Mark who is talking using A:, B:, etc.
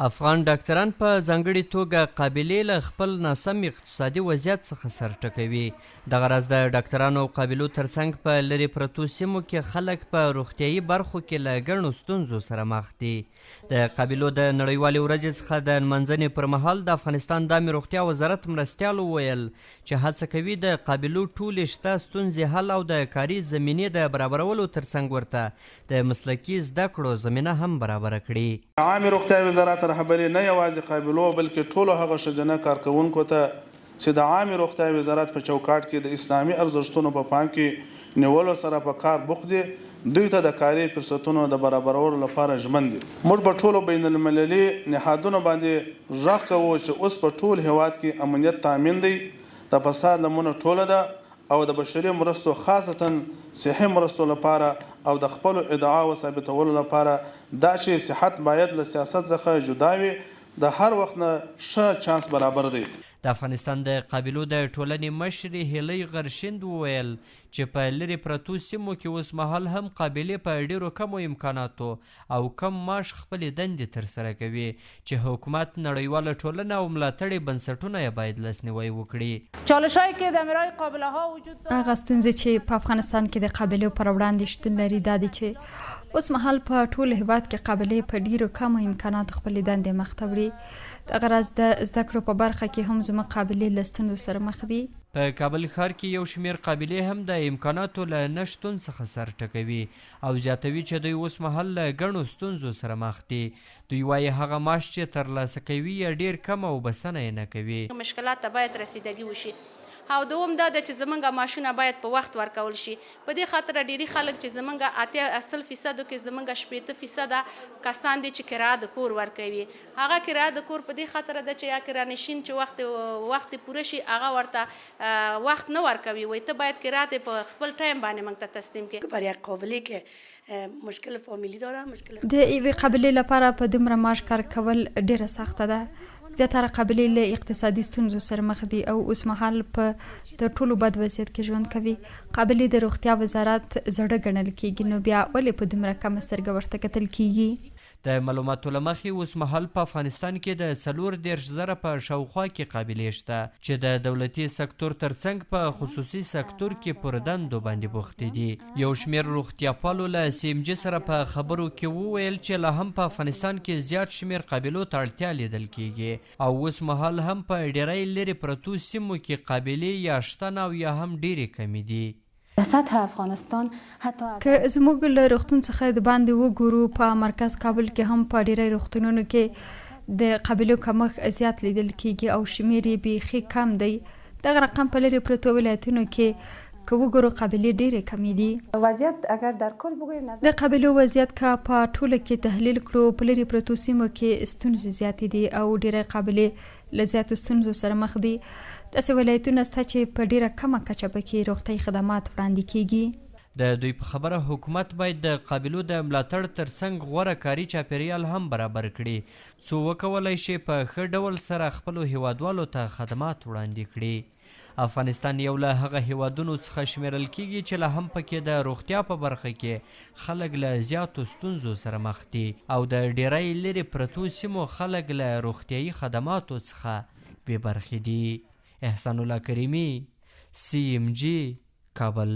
A: افغان ډاکټران په ځانګړې توګه قابلې له خپل ناسم اقتصادي وضعیت څخه سر ټکوي. دغه راز د ډاکټرانو او قابلو ترڅنګ په لرې پرتو سیمو کې خلک په روغتیایي برخو کې له ګڼو ستونزو سره مخ دي. د قابلو د نړیوالې ورځې څخه د نمانځنې پر مهال د افغانستان د عامې روغتیا وزارت مرستیال وویل چې هڅه کوي د قابلو ټولې شته ستونزې حل او د کاري زمینې د برابرولو ترڅنګ ورته د مسلکي زده کړو زمینه هم برابره کړي.
B: عامې روغتیا وزارت رهبري نه یوازې قابلو بلکې ټولو هغه ښځینه کارکوونکو ته چې د عامې روغتیا وزارت په چوکاټ کې د اسلامي ارزښتونو په پام کې نیولو سره په کار بوخت دي، دوی ته د کاري فرصتونو د برابرولو لپاره ژمن دي. موږ په ټولو بین المللي نهادونو باندې غږ کوو چې اوس په ټول هیواد کې امنیت تامین دی، د فساد لمنه ټوله ده او د بشري مرستو خاصتا صحي مرستو لپاره او د خپلو ادعاو ثابتولو لپاره دا چې صحت باید له سیاست څخه جدا وي د هر وخت نه ښه چانس برابر دی.
A: د افغانستان د قابلو د ټولنې مشرې هیلۍ غرشند وویل چې په لرې پرتو سیمو کې اوس مهال هم قابلې په ډیرو کمو امکاناتو او کم معاش خپلې دندې ترسره کوي چې حکومت، نړیواله ټولنه او ملاتړي بنسټونه یې باید لاسنیوی وکړي.
C: چالش‌هایی که در میرای قابله ها وجود دارد
D: هغه ستونزې چې په افغانستان کې د قابلو پر وړاندې شتون لري دا دي چې اوس مهال په ټول هیواد کې قابلې په ډیرو کمو امکاناتو خپلې دندې مخته وړي. دغه راز د زده کړو په برخه کې هم زموږ قابلې له ستونزو سره مخ دي.
A: په کابل ښار کې یو شمېر قابلې هم د امکاناتو له نه شتون څخه سر ټکوي او زیاتوي چې دوی اوس مهال له ګڼو ستونزو سره مخ دي. دوی وایي هغه معاش چې ترلاسه کوي یې ډیر کم او بسنه یې نه کوي.
E: مشکلات ته باید رسیدګي وشي او دوم دا ده چې زمونږ معاشونه باید په وخت ورکول شي. په دې خاطر ډیری خلک چې زمونږ 80% کې زمونږ 80% کسان دي چې کرایه د کور ورکوي. هغه کرایه د کور په دې خاطر ده چې یا کرانشین چې وخت پوره شي هغه ورته وخت نه ورکوي. وایي ته باید کرایه په خپل ټایم باندې موږ ته تسلیم کړي.
F: برای قابلې که مشکل فامیلی داره، مشکل
D: د یوې قابلې لپاره په دومره معاش کار کول ډیره سخته ده. زیاتره قابلې له اقتصادي ستونزو سره مخ دي او اوس مهال په تر ټولو بد وضعیت کې ژوند کوي. قابلې د روغتیا وزارت زړه ګڼل کیږي، نو بیا ولې په دومره کمه سترګه ورته کتل کیږي؟
A: د معلوماتو له مخې اوس مهال په افغانستان کې د 34,000 په شاوخوا کې قابلې شته چې د دولتي سکتور ترڅنګ په خصوصي سکتور کې پر دندو باندې بوخت دي. یو شمېر روغتیاپالو له CMG سره په خبرو کې وویل چې لا هم په افغانستان کې زیات شمېر قابلو ته اړتیا لیدل کیږي او اوس مهال هم په ډیری لرې پرتو سیمو کې قابلې یا شته نه او یا هم ډیرې کمې دي.
G: سطح افغانستان حتی
D: که زموږ له روغتون څخه د باندې وګورو په مرکز کابل کې هم په ډیری روغتونونو کې د قابلو کمښت زیات لیدل کیږي او شمیر یې بیخي کم دی. دغه رقم په لرې پرتو ولایتونو کې که وګورو قابلې ډیرې کمې دي.
G: وضعیت اگر در کل بگوییم
D: د قابلو وضعیت که په ټوله کې تحلیل کړو په لرې پرتو سیمو کې ستونزې زیاتې دي او ډیری قابلې له زیاتو ستونزو سره مخ دي. داسې ولایتونه شته چې په ډیره کمه کچه پکې روغتیایي خدمات وړاندې کیږي.
A: د دوی په خبره حکومت باید د قابلو د ملاتړ ترڅنګ غوره کاري چاپیریال هم برابر کړي څو وکولای شي په ښه ډول سره خپلو هیوادوالو ته خدمات وړاندې کړي. افغانستان یو له هغه هیوادونو څخه شمیرل کیږي چې لا هم پکې د روغتیا په برخه کې خلک له زیاتو ستونزو سره مخ دي او د ډیری لرې پرتو سیمو خلک له روغتیایي خدماتو څخه بې برخې دي. احسان الله کریمي، CMG، کابل.